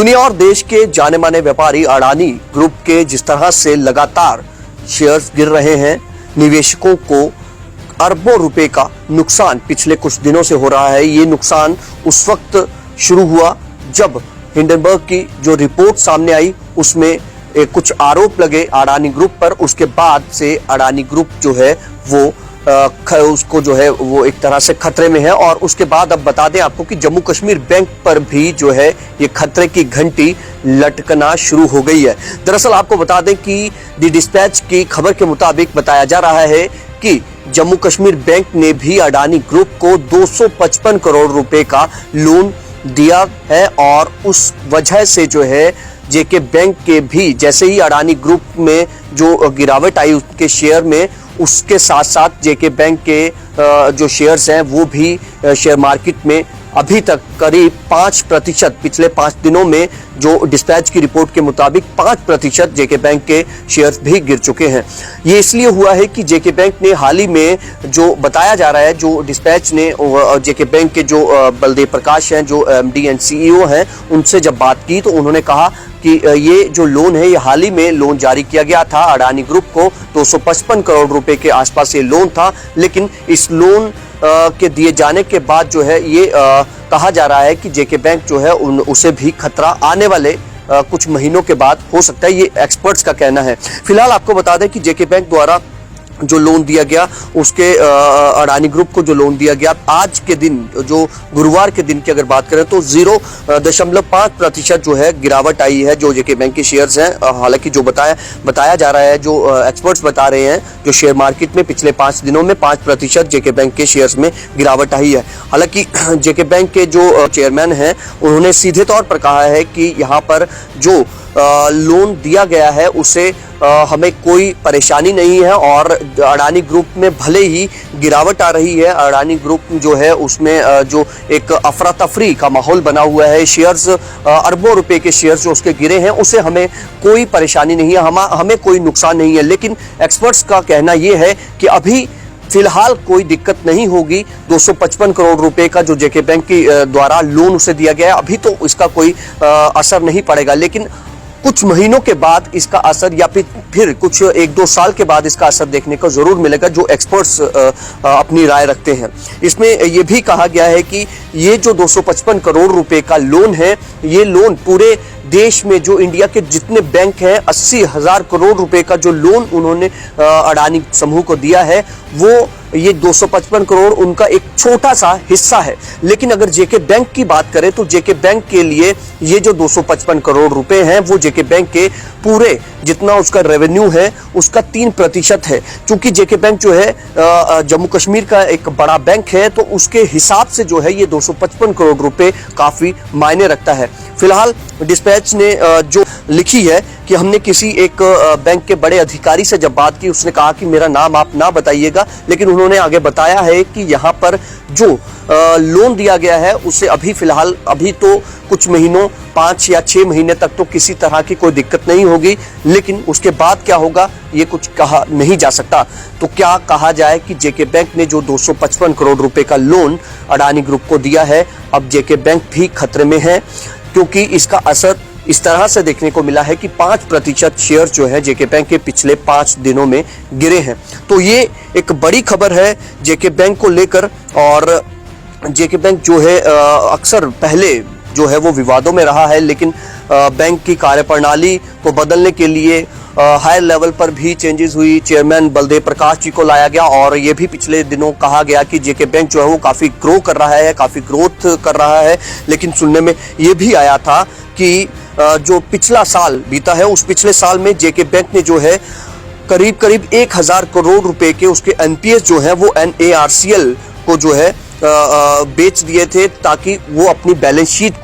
दुनिया और देश के जाने माने व्यापारी अडानी ग्रुप के जिस तरह से लगातार शेयर्स गिर रहे हैं, निवेशकों को अरबों रुपए का नुकसान पिछले कुछ दिनों से हो रहा है। ये नुकसान उस वक्त शुरू हुआ जब हिंडनबर्ग की जो रिपोर्ट सामने आई उसमें कुछ आरोप लगे अडानी ग्रुप पर। उसके बाद से अडानी ग्रुप जो है वो उसको जो है वो एक तरह से खतरे में है। और उसके बाद अब बता दें आपको कि जम्मू कश्मीर बैंक पर भी जो है ये खतरे की घंटी लटकना शुरू हो गई है। दरअसल आपको बता दें कि दी डिस्पैच की खबर के मुताबिक बताया जा रहा है कि जम्मू कश्मीर बैंक ने भी अडानी ग्रुप को 255 करोड़ रुपए का लोन दिया है। और उस वजह से जो है जेके बैंक के भी जैसे ही अडानी ग्रुप में जो गिरावट आई उसके शेयर में, उसके साथ साथ जेके बैंक के जो शेयर्स हैं वो भी शेयर मार्केट में अभी तक करीब 5% पिछले 5 दिनों में जो डिस्पैच की रिपोर्ट के मुताबिक 5% जेके बैंक के शेयर्स भी गिर चुके हैं। ये इसलिए हुआ है कि जेके बैंक ने हाल ही में जो बताया जा रहा है, जो डिस्पैच ने जेके बैंक के जो बलदेव प्रकाश हैं जो एमडी एंड सीईओ हैं उनसे जब बात की तो उन्होंने कहा कि ये जो लोन है ये हाल ही में लोन जारी किया गया था अडानी ग्रुप को 255 करोड़ रुपए के आसपास ये लोन था। लेकिन इस लोन के दिए जाने के बाद जो है ये कहा जा रहा है कि जेके बैंक जो है उसे भी खतरा आने वाले कुछ महीनों के बाद हो सकता है, ये एक्सपर्ट्स का कहना है। फिलहाल आपको बता दें कि जेके बैंक द्वारा जो लोन दिया गया उसके अडानी ग्रुप को जो लोन दिया गया आज के दिन, जो गुरुवार के दिन की अगर बात करें तो 0.5% जो है गिरावट आई है जो जेके बैंक के शेयर्स हैं। हालांकि जो बताया जा रहा है, जो एक्सपर्ट्स बता रहे हैं, जो शेयर मार्केट में पिछले 5 दिनों में 5% जेके बैंक के शेयर्स में गिरावट आई है। हालांकि जेके बैंक के जो चेयरमैन हैं उन्होंने सीधे तौर पर कहा है कि यहाँ पर जो लोन दिया गया है उसे हमें कोई परेशानी नहीं है। और अडानी ग्रुप में भले ही गिरावट आ रही है, अडानी ग्रुप जो है उसमें जो एक अफरा तफरी का माहौल बना हुआ है, शेयर्स अरबों रुपए के शेयर्स जो उसके गिरे हैं उसे हमें कोई परेशानी नहीं है, हमें कोई नुकसान नहीं है। लेकिन एक्सपर्ट्स का कहना यह है कि अभी फिलहाल कोई दिक्कत नहीं होगी। 255 करोड़ रुपए का जो जेके बैंक के द्वारा लोन उसे दिया गया है अभी तो इसका कोई असर नहीं पड़ेगा, लेकिन कुछ महीनों के बाद इसका असर या फिर कुछ 1-2 साल के बाद इसका असर देखने को जरूर मिलेगा, जो एक्सपर्ट्स अपनी राय रखते हैं। इसमें यह भी कहा गया है कि ये जो 255 करोड़ रुपए का लोन है, ये लोन पूरे देश में जो इंडिया के जितने बैंक हैं 80,000 करोड़ रुपए का जो लोन उन्होंने अडानी समूह को दिया है, वो ये 255 करोड़ उनका एक छोटा सा हिस्सा है। लेकिन अगर जेके बैंक की बात करें तो जेके बैंक के लिए ये जो 255 करोड़ रुपए हैं वो जेके बैंक के पूरे जितना उसका रेवेन्यू है उसका 3% है। क्योंकि जेके बैंक जो है जम्मू कश्मीर का एक बड़ा बैंक है तो उसके हिसाब से जो है ये 255 करोड़ रुपए काफी मायने रखता है। फिलहाल डिस्पैच ने जो लिखी है कि हमने किसी एक बैंक के बड़े अधिकारी से जब बात की, उसने कहा कि मेरा नाम आप ना बताइएगा, लेकिन उन्होंने आगे बताया है कि यहाँ पर जो लोन दिया गया है उसे अभी तो कुछ महीनों 5 या 6 महीने तक तो किसी तरह की कोई दिक्कत नहीं होगी, लेकिन उसके बाद क्या होगा ये कुछ कहा नहीं जा सकता। तो क्या कहा जाए कि जेके बैंक ने जो 255 करोड़ रुपए का लोन अडानी ग्रुप को दिया है, अब जेके बैंक भी खतरे में है, क्योंकि इसका असर इस तरह से देखने को मिला है कि 5% शेयर जो है जेके बैंक के पिछले 5 दिनों में गिरे हैं। तो ये एक बड़ी खबर है जेके बैंक को लेकर। और जेके बैंक जो है अक्सर पहले जो है वो विवादों में रहा है, लेकिन बैंक की कार्यप्रणाली को बदलने के लिए हायर लेवल पर भी चेंजेस हुई। चेयरमैन बलदेव प्रकाश जी को लाया गया और ये भी पिछले दिनों कहा गया कि जेके बैंक जो है वो काफ़ी ग्रो कर रहा है, काफ़ी ग्रोथ कर रहा है। लेकिन सुनने में ये भी आया था कि जो पिछला साल बीता है उस पिछले साल में जेके बैंक ने जो है करीब 1000 करोड़ रुपए के उसके एनपीएस जो है वो NARCL को जो है बेच दिए थे ताकि वो अपनी बैलेंस शीट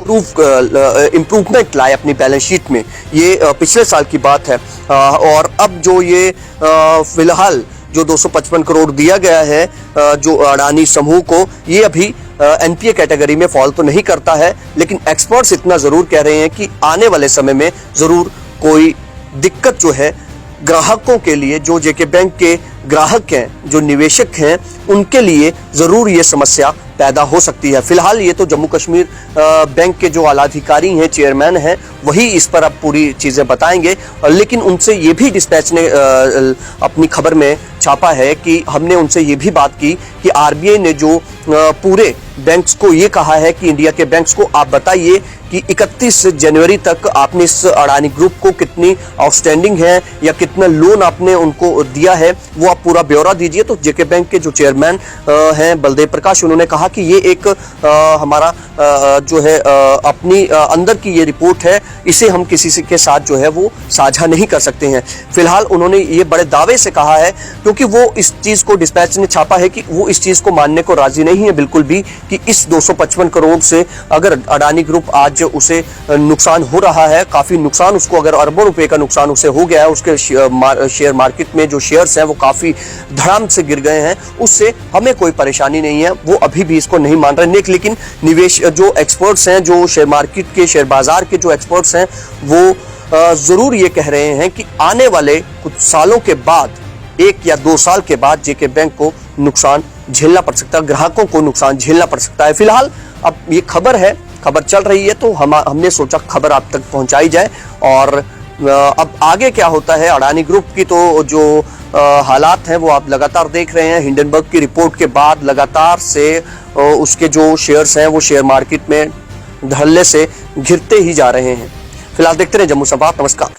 इम्प्रूवमेंट लाए अपनी बैलेंस शीट में। ये पिछले साल की बात है। और अब जो ये फिलहाल जो 255 करोड़ दिया गया है जो अडानी समूह को, ये अभी एनपीए कैटेगरी में फॉल तो नहीं करता है, लेकिन एक्सपर्ट्स इतना जरूर कह रहे हैं कि आने वाले समय में जरूर कोई दिक्कत जो है ग्राहकों के लिए, जो जेके बैंक के ग्राहक हैं, जो निवेशक हैं, उनके लिए जरूर ये समस्या पैदा हो सकती है। फिलहाल ये तो जम्मू कश्मीर बैंक के जो आला अधिकारी हैं, चेयरमैन हैं, वही इस पर अब पूरी चीजें बताएंगे। लेकिन उनसे ये भी डिस्पैच ने अपनी खबर में छापा है कि हमने उनसे ये भी बात की कि आरबीआई ने जो पूरे बैंक्स को ये कहा है कि इंडिया के बैंक्स को आप बताइए कि 31 जनवरी तक आपने इस अडानी ग्रुप को कितनी आउटस्टैंडिंग है या कितना लोन आपने उनको दिया है, वो आप पूरा ब्यौरा दीजिए। तो जेके बैंक के जो चेयरमैन हैं बलदेव प्रकाश, उन्होंने कहा कि ये एक हमारा जो है अपनी अंदर की ये रिपोर्ट है, इसे हम किसी के साथ जो है वो साझा नहीं कर सकते हैं। फिलहाल उन्होंने ये बड़े दावे से कहा है, क्योंकि वो इस चीज को डिस्पैच ने छापा है कि वो इस चीज को मानने को राजी नहीं है बिल्कुल भी कि इस 255 करोड़ से अगर अडानी ग्रुप आज उसे नुकसान हो रहा है, काफी नुकसान उसको, अगर अरबों रुपए का नुकसान उसे हो गया है, उसके शेयर मार्केट में जो शेयर्स हैं वो काफी धड़ाम से गिर गए हैं, उससे हमें कोई परेशानी नहीं है। वो अभी भी इसको नहीं मान रहे। लेकिन निवेश जो एक्सपर्ट्स हैं, जो शेयर मार्केट के, शेयर बाजार के जो एक्सपर्ट्स हैं, वो जरूर ये कह रहे हैं कि आने वाले कुछ सालों के बाद, 1 या 2 साल के बाद जेके बैंक को नुकसान झेलना पड़ सकता है, ग्राहकों को नुकसान झेलना पड़ सकता है। फिलहाल अब ये खबर है, खबर चल रही है, तो हमने सोचा खबर आप तक पहुंचाई जाए। और अब आगे क्या होता है अडानी ग्रुप की, तो जो हालात हैं वो आप लगातार देख रहे हैं। हिंडनबर्ग की रिपोर्ट के बाद लगातार से उसके जो शेयर्स हैं वो शेयर मार्केट में धड़ल्ले से गिरते ही जा रहे हैं। फिलहाल देखते रहे जम्मू संवाद। नमस्कार।